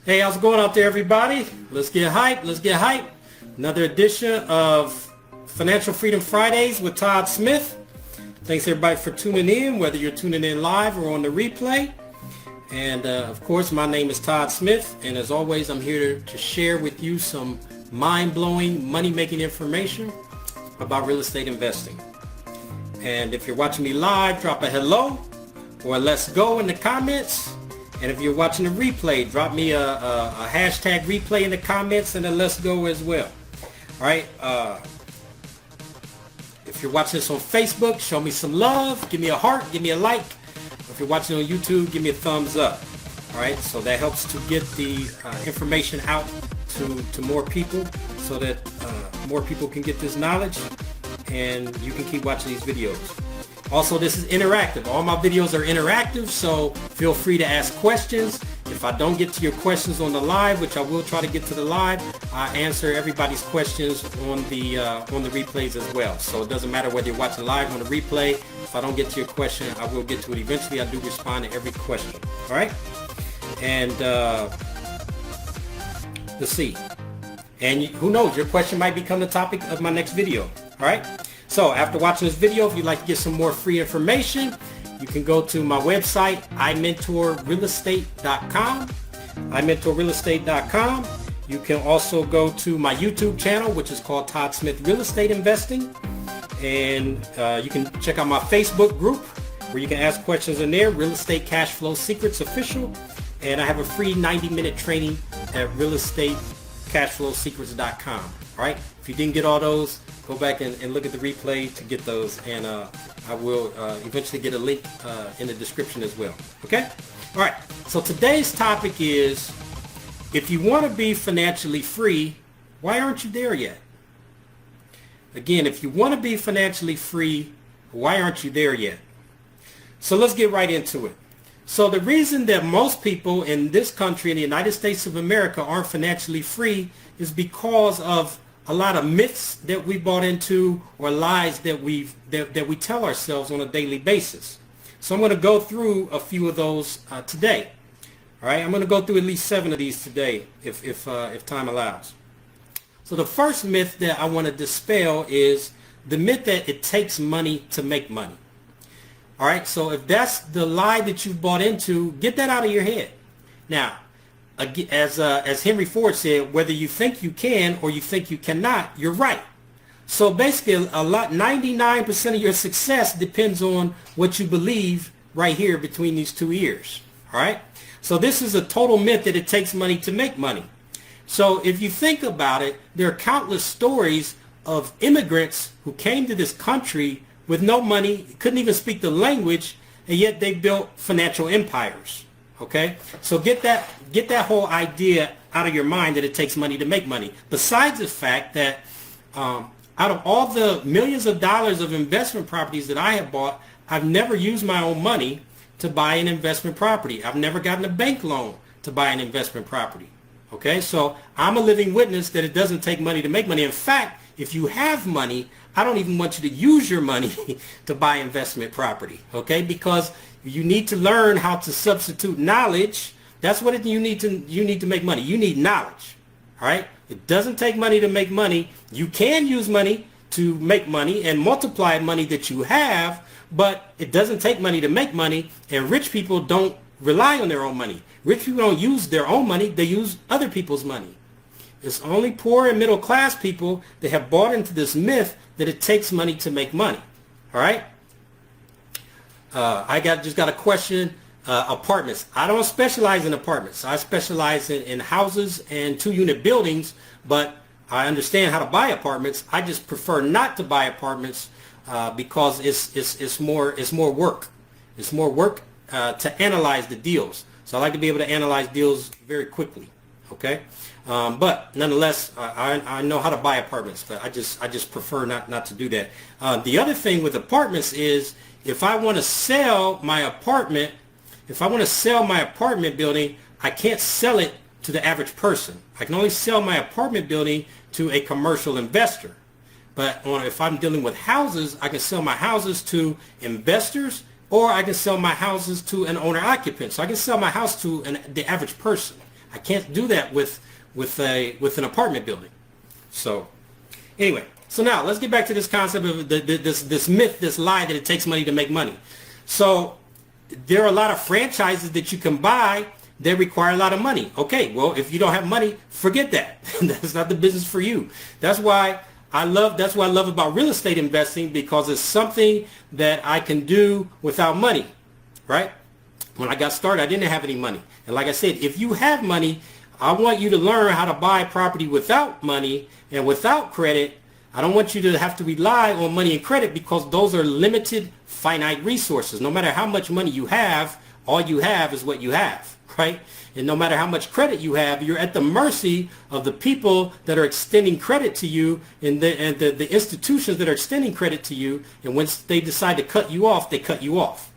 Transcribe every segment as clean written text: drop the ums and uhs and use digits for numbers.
Hey, how's it going out there, everybody? Let's get hype. Let's get hype. Another edition of Financial Freedom Fridays with Todd Smith. Thanks, everybody, for tuning in, whether you're tuning in live or on the replay. And, of course, my name is Todd Smith. And as always, I'm here to share with you some mind-blowing, money-making information about real estate investing. And if you're watching me live, drop a hello or a let's go in the comments. And if you're watching the replay, drop me a hashtag replay in the comments and a let's go as well. All right. If you're watching this on Facebook, show me some love. Give me a heart. Give me a like. If you're watching on YouTube, give me a thumbs up. All right. So that helps to get the information out to more people so that more people can get this knowledge and you can keep watching these videos. Also, this is interactive. All my videos are interactive, so feel free to ask questions. If I don't get to your questions on the live, which I will try to get to the live, I answer everybody's questions on the replays as well. So it doesn't matter whether you're watching live on the replay. If I don't get to your question, I will get to it eventually. I do respond to every question. All right? And let's see. And who knows, your question might become the topic of my next video. All right? So after watching this video, if you'd like to get some more free information, you can go to my website, 𝗙mentorrealestate.com, 𝗙mentorrealestate.com. You can also go to my YouTube channel, which is called Todd Smith Real Estate Investing. And you can check out my Facebook group where you can ask questions in there, Real Estate Cash Flow Secrets Official. And I have a free 90-minute training at realestateCashFlowSecrets.com. All right. If you didn't get all those, go back and look at the replay to get those, and I will eventually get a link in the description as well. Okay? All right. So today's topic is, if you want to be financially free, why aren't you there yet? Again, if you want to be financially free, why aren't you there yet? So let's get right into it. So the reason that most people in this country, in the United States of America, aren't financially free is because of a lot of myths that we bought into or lies that we tell ourselves on a daily basis. So I'm going to go through a few of those today. All right, I'm going to go through at least 7 of these today if time allows. So the first myth that I want to dispel is the myth that it takes money to make money. All right, so if that's the lie that you've bought into, get that out of your head. Now, as Henry Ford said, whether you think you can or you think you cannot, you're right. So basically, 99% of your success depends on what you believe right here between these two ears. All right. So this is a total myth that it takes money to make money. So if you think about it, there are countless stories of immigrants who came to this country with no money, couldn't even speak the language, and yet they built financial empires. Okay, so get that whole idea out of your mind that it takes money to make money. Besides the fact that out of all the millions of dollars of investment properties that I have bought, I've never used my own money to buy an investment property. I've never gotten a bank loan to buy an investment property. Okay, so I'm a living witness that it doesn't take money to make money. In fact, if you have money, I don't even want you to use your money to buy investment property. Okay, because you need to learn how to substitute knowledge. That's what you need to make money. You need knowledge. All right? It doesn't take money to make money. You can use money to make money and multiply money that you have, but it doesn't take money to make money, and rich people don't rely on their own money. Rich people don't use their own money. They use other people's money. It's only poor and middle class people that have bought into this myth that it takes money to make money. All right? I just got a question. Apartments. I don't specialize in apartments. I specialize in houses and 2-unit buildings, but I understand how to buy apartments. I just prefer not to buy apartments because it's more work. It's more work to analyze the deals. So I like to be able to analyze deals very quickly. Okay, but nonetheless, I know how to buy apartments, but I just prefer not to do that. The other thing with apartments is, if I want to sell my apartment building, I can't sell it to the average person. I can only sell my apartment building to a commercial investor. But if I'm dealing with houses, I can sell my houses to investors or I can sell my houses to an owner-occupant. So I can sell my house to the average person. I can't do that with an apartment building. So anyway, so now let's get back to this concept of this myth, this lie that it takes money to make money. So there are a lot of franchises that you can buy that require a lot of money. Okay, well, if you don't have money, forget that. That's not the business for you. That's what I love about real estate investing, because it's something that I can do without money, right? When I got started, I didn't have any money. And like I said, if you have money, I want you to learn how to buy property without money and without credit. I don't want you to have to rely on money and credit, because those are limited, finite resources. No matter how much money you have, all you have is what you have, right? And no matter how much credit you have, you're at the mercy of the people that are extending credit to you, and the institutions that are extending credit to you. And once they decide to cut you off, they cut you off,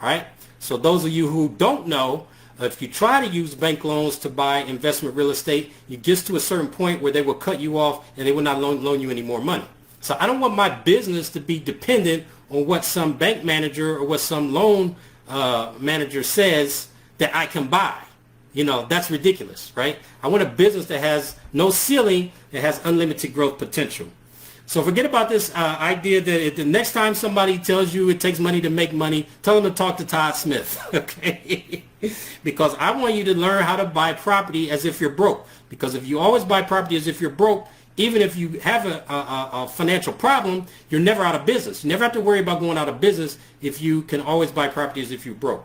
all right? So those of you who don't know, if you try to use bank loans to buy investment real estate, you get to a certain point where they will cut you off and they will not loan you any more money. So I don't want my business to be dependent on what some bank manager or what some loan manager says that I can buy. You know, that's ridiculous, right? I want a business that has no ceiling, that has unlimited growth potential. So forget about this idea that the next time somebody tells you it takes money to make money, tell them to talk to Todd Smith, okay? Because I want you to learn how to buy property as if you're broke. Because if you always buy property as if you're broke, even if you have a financial problem, you're never out of business. You never have to worry about going out of business if you can always buy property as if you're broke.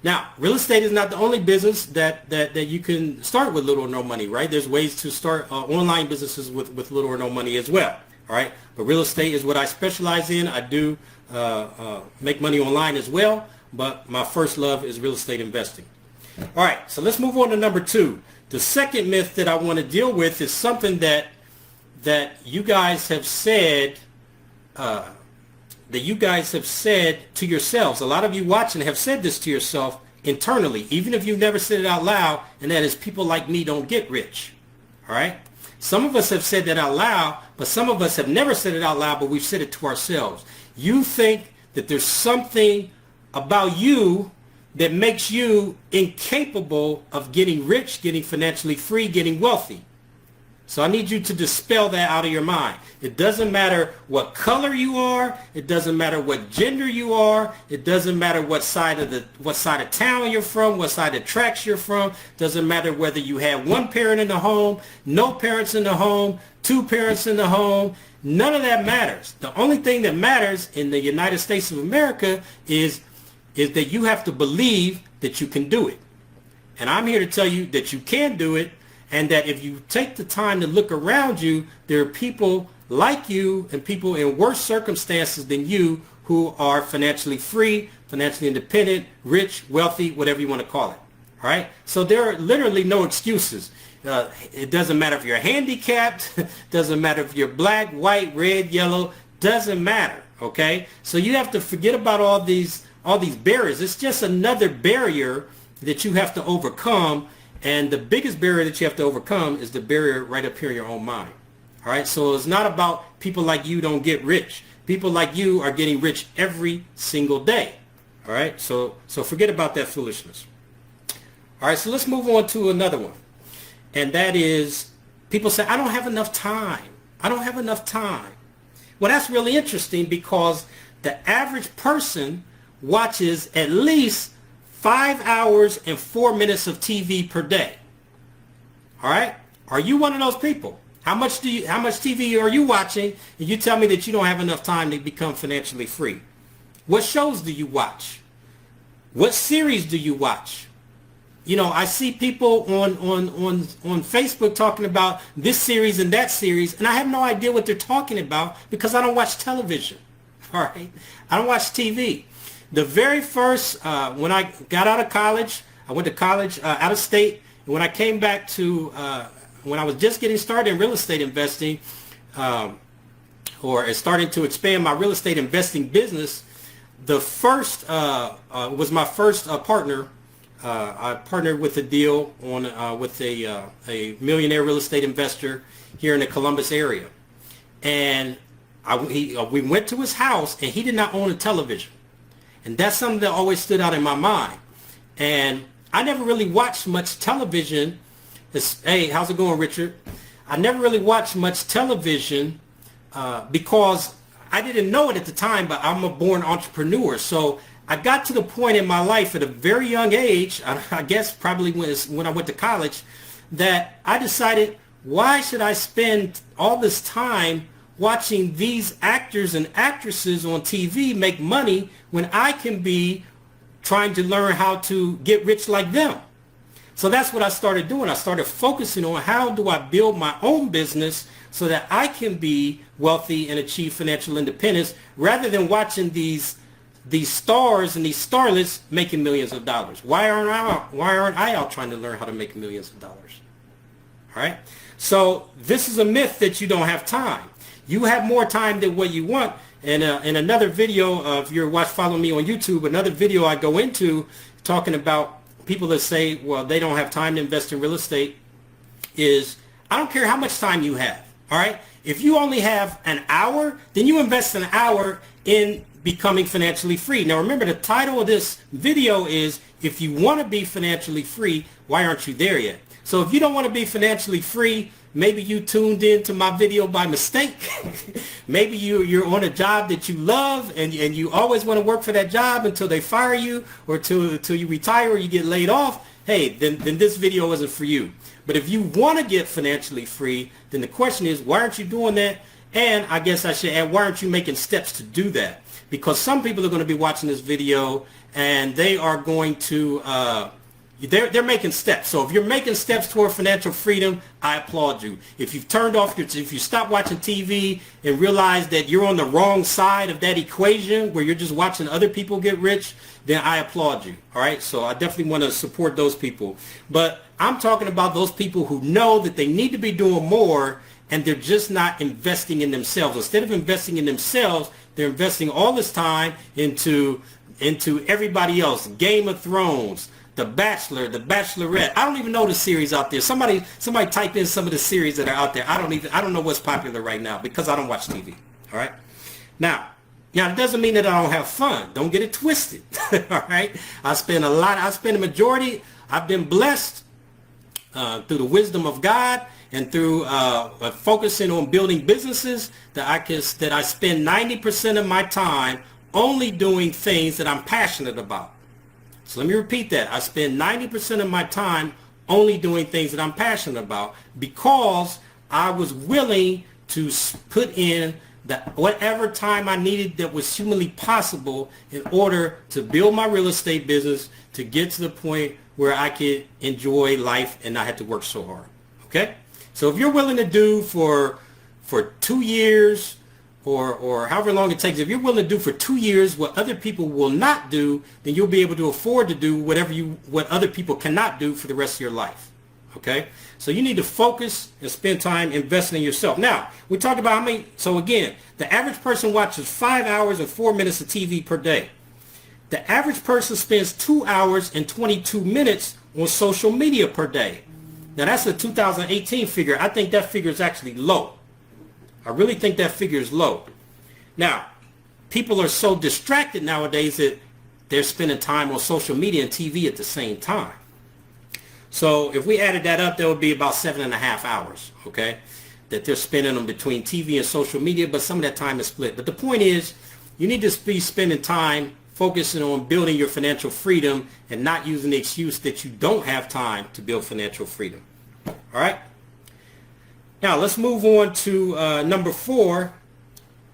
Now, real estate is not the only business that you can start with little or no money, right? There's ways to start online businesses with little or no money as well, all right? But real estate is what I specialize in. I do make money online as well, but my first love is real estate investing. All right, so let's move on to number 2. The second myth that I want to deal with is something that you guys have said to yourselves. A lot of you watching have said this to yourself internally, even if you've never said it out loud, and that is, people like me don't get rich. All right? Some of us have said that out loud, but some of us have never said it out loud, but we've said it to ourselves. You think that there's something about you that makes you incapable of getting rich, getting financially free, getting wealthy. So I need you to dispel that out of your mind. It doesn't matter what color you are. It doesn't matter what gender you are. It doesn't matter what side of town you're from, what side of tracks you're from. It doesn't matter whether you have one parent in the home, no parents in the home, 2 parents in the home. None of that matters. The only thing that matters in the United States of America is that you have to believe that you can do it. And I'm here to tell you that you can do it, and that if you take the time to look around you, there are people like you and people in worse circumstances than you who are financially free, financially independent, rich, wealthy, whatever you want to call it. All right? So there are literally no excuses. It doesn't matter if you're handicapped, doesn't matter if you're black, white, red, yellow, doesn't matter, okay? So you have to forget about all these barriers. It's just another barrier that you have to overcome. And the biggest barrier that you have to overcome is the barrier right up here in your own mind. All right, so it's not about people like you don't get rich. People like you are getting rich every single day. All right, so forget about that foolishness. All right, so let's move on to another one. And that is, people say, I don't have enough time. I don't have enough time. Well, that's really interesting, because the average person watches at least 5 hours and 4 minutes of TV per day. All right? Are you one of those people? How much TV are you watching, and you tell me that you don't have enough time to become financially free? What shows do you watch? What series do you watch? You know, I see people on Facebook talking about this series and that series, and I have no idea what they're talking about, because I don't watch television. All right? I don't watch TV. The very first, when I got out of college, I went to college out of state. And when I came back to, when I was just getting started in real estate investing, or starting to expand my real estate investing business, the first was my first partner. I partnered with a deal on with a millionaire real estate investor here in the Columbus area. And we went to his house, and he did not own a television. And that's something that always stood out in my mind. And I never really watched much television. Hey, how's it going, Richard? I never really watched much television because I didn't know it at the time, but I'm a born entrepreneur. So I got to the point in my life at a very young age, I guess probably when I went to college, that I decided, why should I spend all this time watching these actors and actresses on TV make money when I can be trying to learn how to get rich like them? So that's what I started doing. I started focusing on how do I build my own business so that I can be wealthy and achieve financial independence, rather than watching these stars and these starlets making millions of dollars. Why aren't I out trying to learn how to make millions of dollars? All right. So this is a myth that you don't have time. You have more time than what you want. And in another video, if you're following me on YouTube, another video I go into talking about people that say, well, they don't have time to invest in real estate, is I don't care how much time you have. All right. If you only have an hour, then you invest an hour in becoming financially free. Now remember, the title of this video is, if you want to be financially free, why aren't you there yet? So if you don't want to be financially free, maybe you tuned into my video by mistake. Maybe you're on a job that you love and you always want to work for that job until they fire you, or till you retire or you get laid off. Hey, then this video isn't for you. But if you want to get financially free, then the question is, why aren't you doing that? And I guess I should add, why aren't you making steps to do that? Because some people are going to be watching this video and they are going to, they're making steps. So if you're making steps toward financial freedom, I applaud you. If you've turned off, if you stop watching TV and realize that you're on the wrong side of that equation where you're just watching other people get rich, then I applaud you. All right. So I definitely want to support those people. But I'm talking about those people who know that they need to be doing more and they're just not investing in themselves. Instead of investing in themselves, they're investing all this time into everybody else. Game of Thrones, The Bachelor, The Bachelorette. I don't even know the series out there. Somebody type in some of the series that are out there. I don't know what's popular right now because I don't watch TV. All right. Now, it doesn't mean that I don't have fun. Don't get it twisted. All right. I've been blessed through the wisdom of God and through focusing on building businesses that I spend 90% of my time only doing things that I'm passionate about. So let me repeat that. I spend 90% of my time only doing things that I'm passionate about, because I was willing to put in whatever time I needed that was humanly possible in order to build my real estate business, to get to the point where I could enjoy life and not have to work so hard. Okay? So if you're willing to do for 2 years or however long it takes, if you're willing to do for 2 years what other people will not do, then you'll be able to afford to do what other people cannot do for the rest of your life. Okay? So you need to focus and spend time investing in yourself. Now, we talked about so again, the average person watches 5 hours and 4 minutes of TV per day. The average person spends 2 hours and 22 minutes on social media per day. Now that's a 2018 figure. I think that figure is actually low. I really think that figure is low. Now, people are so distracted nowadays that they're spending time on social media and TV at the same time. So if we added that up, that would be about 7.5 hours, okay, that they're spending on between TV and social media, but some of that time is split. But the point is, you need to be spending time focusing on building your financial freedom and not using the excuse that you don't have time to build financial freedom. All right. Now let's move on to number 4.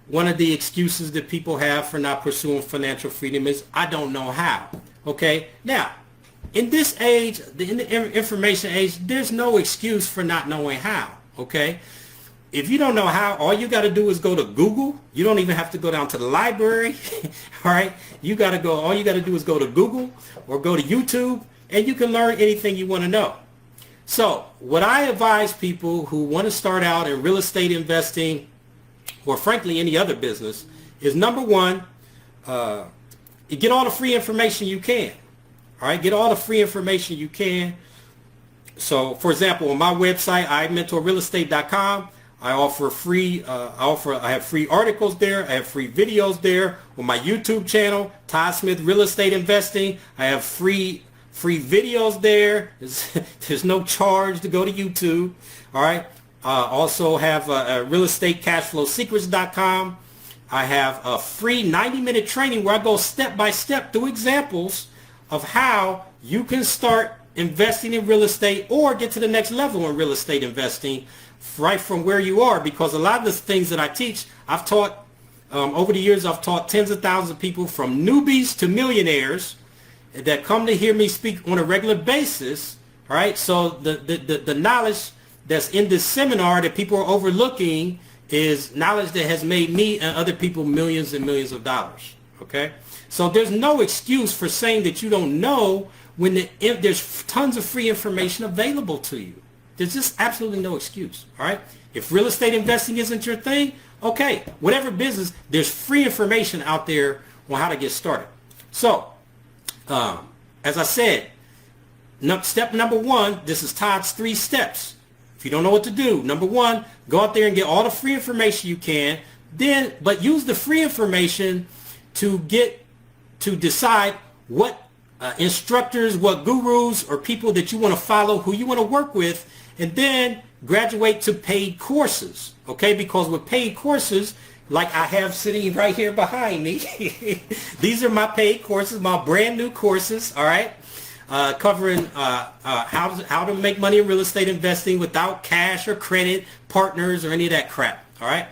One of the excuses that people have for not pursuing financial freedom is, I don't know how. Okay. Now, in this age, in the information age, there's no excuse for not knowing how. Okay. If you don't know how, all you got to do is go to Google. You don't even have to go down to the library. All right. All you got to do is go to Google or go to YouTube, and you can learn anything you want to know. So what I advise people who want to start out in real estate investing, or frankly any other business, is number 1, get all the free information you can. All right, get all the free information you can. So for example, on my website, 𝗙𝗵𝗆realestate.com, I offer I have free articles there. I have free videos there. On my YouTube channel, Todd Smith Real Estate Investing, I have free free videos there. There's no charge to go to YouTube. All right. Also have realestateCashflowSecrets.com. I have a free 90-minute training where I go step by step through examples of how you can start investing in real estate or get to the next level in real estate investing right from where you are, because a lot of the things that I teach, I've taught over the years. I've taught tens of thousands of people, from newbies to millionaires, that come to hear me speak on a regular basis. All right, so the knowledge that's in this seminar that people are overlooking is knowledge that has made me and other people millions and millions of dollars. Okay, so there's no excuse for saying that you don't know when there's tons of free information available to you. There's just absolutely no excuse. All right, if real estate investing isn't your thing, okay, whatever business, there's free information out there on how to get started. So as I said, step number one, this is Todd's 3 steps. If you don't know what to do, number one, go out there and get all the free information you can. But use the free information to decide what instructors, what gurus or people that you want to follow, who you want to work with, and then graduate to paid courses. Okay, because with paid courses, like I have sitting right here behind me, these are my paid courses, my brand new courses. All right. Covering how to make money in real estate investing without cash or credit, partners, or any of that crap. All right,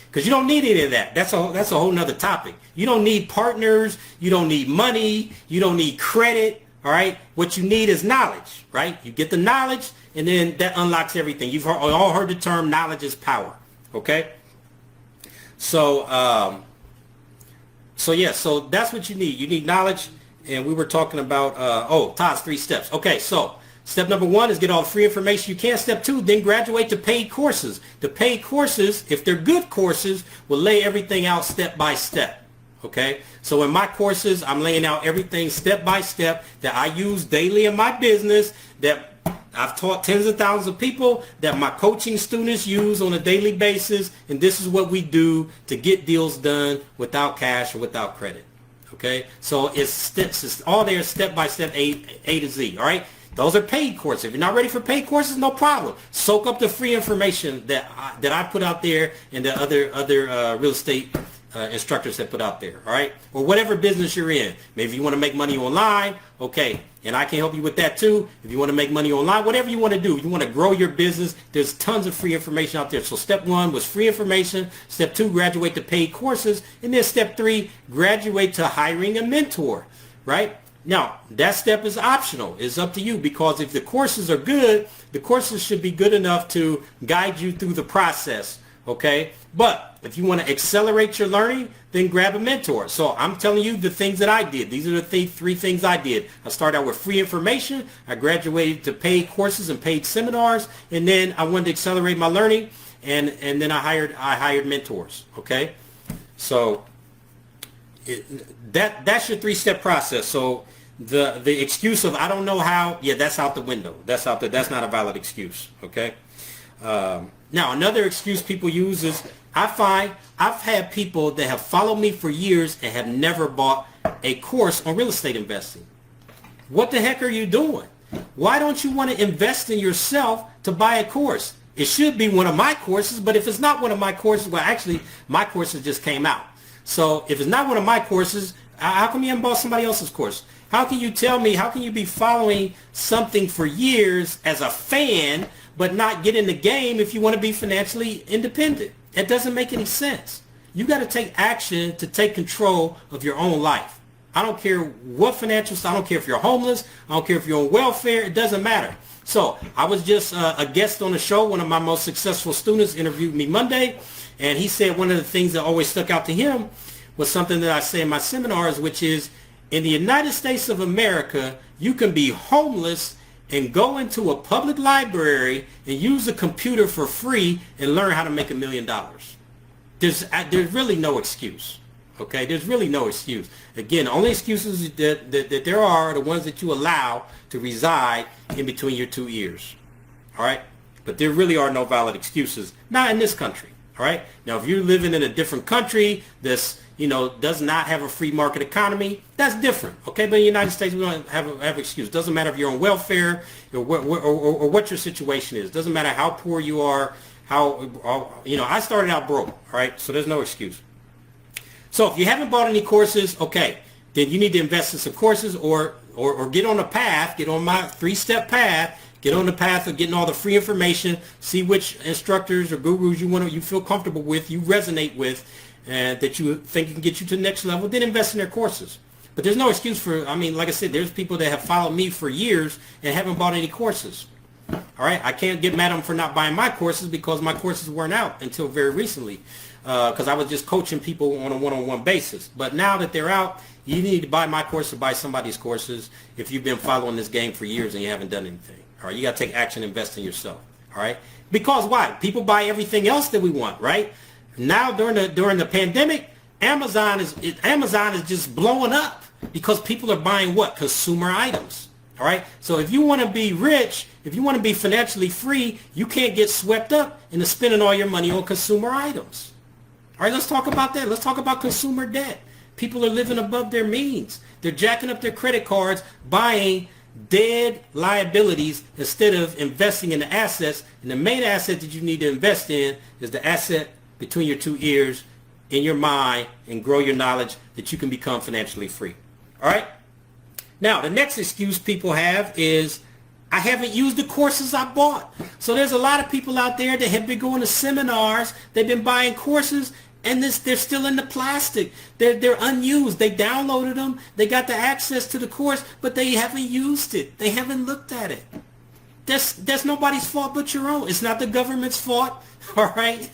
because you don't need any of that. That's a whole nother topic. You don't need partners. You don't need money. You don't need credit. All right, what you need is knowledge. Right, you get the knowledge, and then that unlocks everything. You've all heard the term knowledge is power. Okay, so so that's what you need. You need knowledge. And we were talking about, Todd's 3 steps. Okay, so step number 1 is get all the free information you can. Step 2, then graduate to paid courses. The paid courses, if they're good courses, will lay everything out step by step. Okay, so in my courses, I'm laying out everything step by step that I use daily in my business, that I've taught tens of thousands of people, that my coaching students use on a daily basis. And this is what we do to get deals done without cash or without credit. Okay, so it's all there step by step, A to Z. All right, those are paid courses. If you're not ready for paid courses, no problem. Soak up the free information that I put out there and the other real estate instructors that put out there. All right, or whatever business you're in. Maybe you want to make money online. Okay, and I can help you with that too. If you want to make money online, whatever you want to do, you want to grow your business, there's tons of free information out there. So step 1 was free information. Step 2, graduate to paid courses. And then step 3, graduate to hiring a mentor. Right? Now, that step is optional. It's up to you, because if the courses are good, the courses should be good enough to guide you through the process. Okay, but if you want to accelerate your learning, then grab a mentor. So I'm telling you the things that I did. These are the 3 things I did. I started out with free information. I graduated to paid courses and paid seminars, and then I wanted to accelerate my learning, and then I hired mentors. Okay, so that's your 3-step process. So the excuse of I don't know how, that's out the window. That's not a valid excuse. Okay. Now, another excuse people use is, I find I've had people that have followed me for years and have never bought a course on real estate investing. What the heck are you doing? Why don't you want to invest in yourself to buy a course? It should be one of my courses, but if it's not one of my courses, well, actually, my courses just came out. So if it's not one of my courses, how come you haven't bought somebody else's course? How can you tell me, how can you be following something for years as a fan, but not get in the game if you want to be financially independent? It doesn't make any sense. You got to take action to take control of your own life. I don't care what financial, I don't care if you're homeless, I don't care if you're on welfare, it doesn't matter. So I was just a guest on the show. One of my most successful students interviewed me Monday, and he said one of the things that always stuck out to him was something that I say in my seminars, which is, in the United States of America, you can be homeless and go into a public library and use a computer for free and learn how to make $1 million. There's really no excuse. Okay, there's really no excuse. Again, the only excuses that there are the ones that you allow to reside in between your 2 ears. All right, but there really are no valid excuses, not in this country. All right, now if you're living in a different country that's does not have a free market economy, that's different, okay? But in the United States, we don't have excuse. Doesn't matter if you're on welfare or what your situation is. Doesn't matter how poor you are, I started out broke, all right? So there's no excuse. So if you haven't bought any courses, okay, then you need to invest in some courses or get on a path, get on my 3-step path, get on the path of getting all the free information, see which instructors or gurus you feel comfortable with, you resonate with, and that you think can get you to the next level, then invest in their courses. But there's no excuse for, like I said, there's people that have followed me for years and haven't bought any courses. All right, I can't get mad at them for not buying my courses because my courses weren't out until very recently because I was just coaching people on a one-on-one basis. But now that they're out, you need to buy my course or buy somebody's courses if you've been following this game for years and you haven't done anything. All right, you got to take action, invest in yourself. All right, because why? People buy everything else that we want, right? Now during the pandemic, Amazon is just blowing up because people are buying what? Consumer items. All right. So if you want to be rich, if you want to be financially free, you can't get swept up into spending all your money on consumer items. All right. Let's talk about that. Let's talk about consumer debt. People are living above their means. They're jacking up their credit cards, buying dead liabilities instead of investing in the assets. And the main asset that you need to invest in is the asset between your 2 ears, in your mind, and grow your knowledge that you can become financially free. All right? Now, the next excuse people have is, I haven't used the courses I bought. So there's a lot of people out there that have been going to seminars, they've been buying courses, and they're still in the plastic. They're unused. They downloaded them, they got the access to the course, but they haven't used it. They haven't looked at it. That's nobody's fault but your own. It's not the government's fault, all right?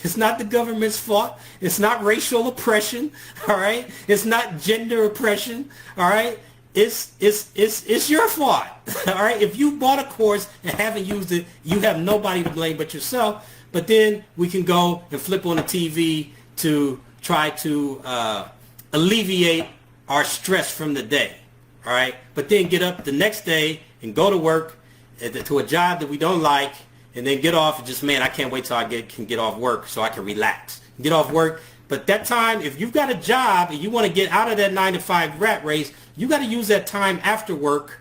It's not the government's fault. It's not racial oppression, all right? It's not gender oppression, all right? It's your fault, all right? If you bought a course and haven't used it, you have nobody to blame but yourself. But then we can go and flip on the TV to try to alleviate our stress from the day, all right? But then get up the next day and go to work to a job that we don't like, and then get off and just, man, I can't wait till I can get off work so I can relax. Get off work. But that time, if you've got a job and you want to get out of that 9-to-5 rat race, you got to use that time after work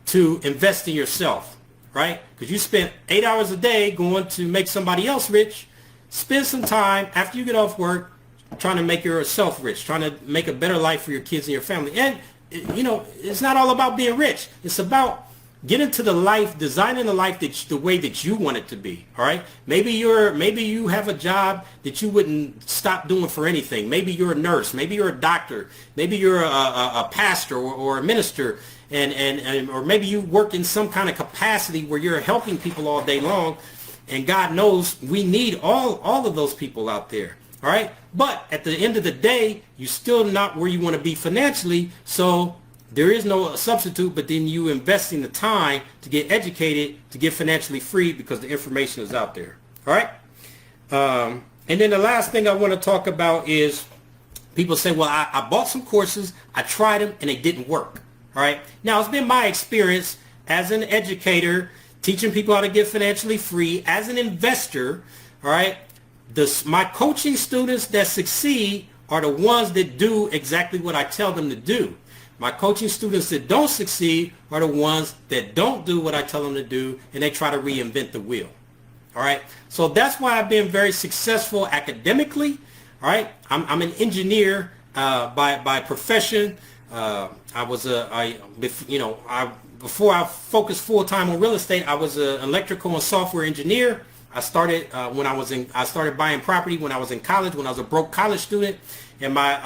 to invest in yourself, right? Because you spend 8 hours a day going to make somebody else rich. Spend some time after you get off work trying to make yourself rich, trying to make a better life for your kids and your family. And, it's not all about being rich. It's about get into the life, designing the life the way that you want it to be. All right. Maybe you have a job that you wouldn't stop doing for anything. Maybe you're a nurse. Maybe you're a doctor. Maybe you're a pastor or a minister, and or maybe you work in some kind of capacity where you're helping people all day long. And God knows we need all of those people out there. All right. But at the end of the day, you're still not where you want to be financially. So there is no substitute, but then you investing the time to get educated, to get financially free because the information is out there. All right? And then the last thing I want to talk about is people say, well, I bought some courses, I tried them, and they didn't work. All right? Now, it's been my experience as an educator, teaching people how to get financially free, as an investor, all right? My coaching students that succeed are the ones that do exactly what I tell them to do. My coaching students that don't succeed are the ones that don't do what I tell them to do, and they try to reinvent the wheel. All right. So that's why I've been very successful academically. All right. I'm an engineer by profession. Before I focused full time on real estate, I was an electrical and software engineer. I started buying property when I was in college, when I was a broke college student, and my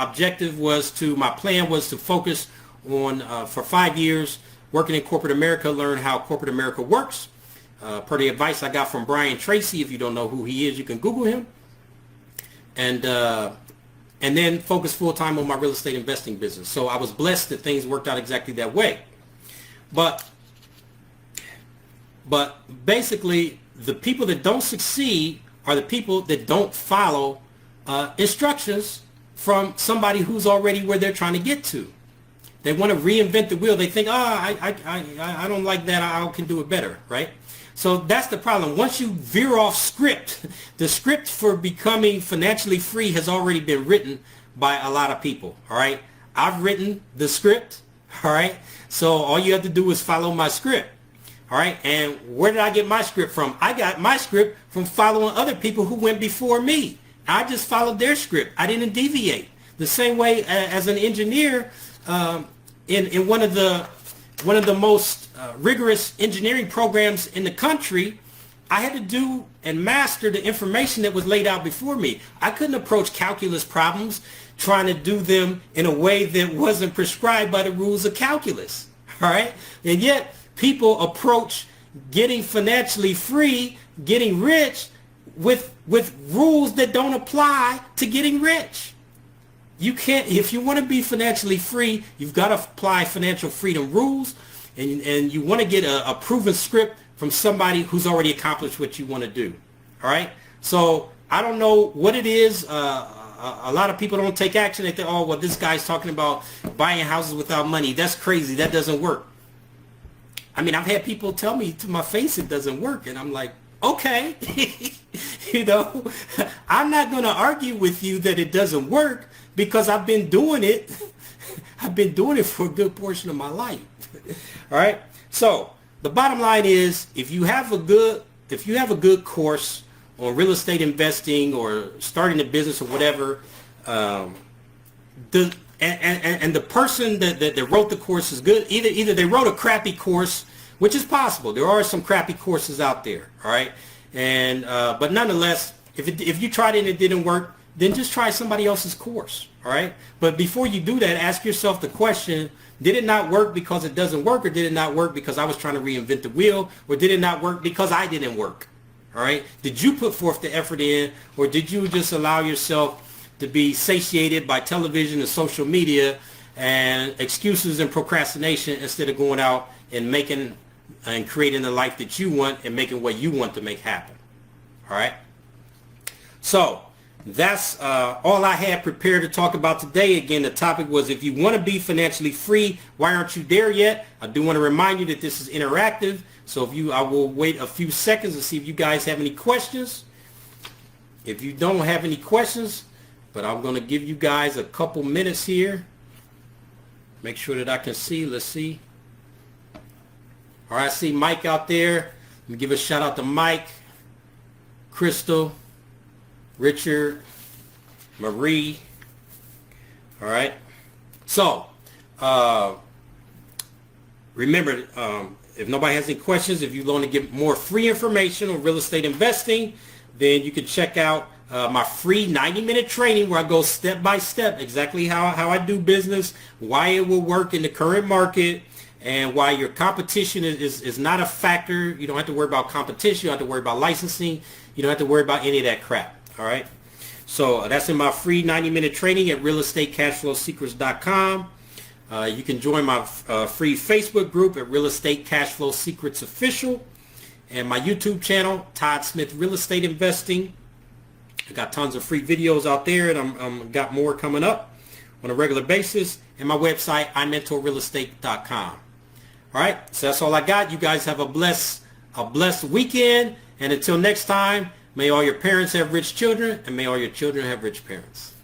plan was to focus on for 5 years working in corporate America, learn how corporate America works. Per the advice I got from Brian Tracy, if you don't know who he is, you can Google him. And then focus full time on my real estate investing business. So I was blessed that things worked out exactly that way. But basically, the people that don't succeed are the people that don't follow instructions from somebody who's already where they're trying to get to. They want to reinvent the wheel. They think, I don't like that. I can do it better, right? So that's the problem. Once you veer off script, the script for becoming financially free has already been written by a lot of people. All right, I've written the script. All right, so all you have to do is follow my script. All right, and where did I get my script from? I got my script from following other people who went before me. I just followed their script. I didn't deviate. The same way as an engineer in one of the most rigorous engineering programs in the country, I had to do and master the information that was laid out before me. I couldn't approach calculus problems trying to do them in a way that wasn't prescribed by the rules of calculus. All right, and yet people approach getting financially free, getting rich, with rules that don't apply to getting rich. You can't, if you want to be financially free, you've got to apply financial freedom rules, and you want to get a proven script from somebody who's already accomplished what you want to do. All right, so I don't know what it is. A lot of people don't take action. They think, oh, well, this guy's talking about buying houses without money. That's crazy. That doesn't work. I mean, I've had people tell me to my face it doesn't work, and I'm like, okay, you know, I'm not going to argue with you that it doesn't work because I've been doing it. I've been doing it for a good portion of my life. All right. So the bottom line is, if you have a good course on real estate investing or starting a business or whatever, the person that wrote the course is good. Either they wrote a crappy course, which is possible. There are some crappy courses out there, all right? And but nonetheless, if you tried it and it didn't work, then just try somebody else's course, all right? But before you do that, ask yourself the question, did it not work because it doesn't work, or did it not work because I was trying to reinvent the wheel, or did it not work because I didn't work, all right? Did you put forth the effort in, or did you just allow yourself to be satiated by television and social media and excuses and procrastination instead of going out and making and creating the life that you want and making what you want to make happen? All right. So that's all I had prepared to talk about today. Again, the topic was, if you want to be financially free, why aren't you there yet? I do want to remind you that this is interactive. So I will wait a few seconds to see if you guys have any questions. If you don't have any questions, but I'm going to give you guys a couple minutes here. Make sure that I can see. Let's see. All right, I see Mike out there. Let me give a shout out to Mike, Crystal, Richard, Marie. All right. So, remember, if nobody has any questions, if you want to get more free information on real estate investing, then you can check out my free 90-minute training where I go step by step exactly how I do business, why it will work in the current market, and why your competition is not a factor. You don't have to worry about competition. You don't have to worry about licensing. You don't have to worry about any of that crap. All right. So that's in my free 90-minute training at realestateCashflowSecrets.com. You can join my free Facebook group at Real Estate Cashflow Secrets Official, and my YouTube channel, Todd Smith Real Estate Investing. I got tons of free videos out there, and I'm got more coming up on a regular basis. And my website, imentorrealestate.com. All right, so that's all I got. You guys have a blessed weekend, and until next time, may all your parents have rich children, and may all your children have rich parents.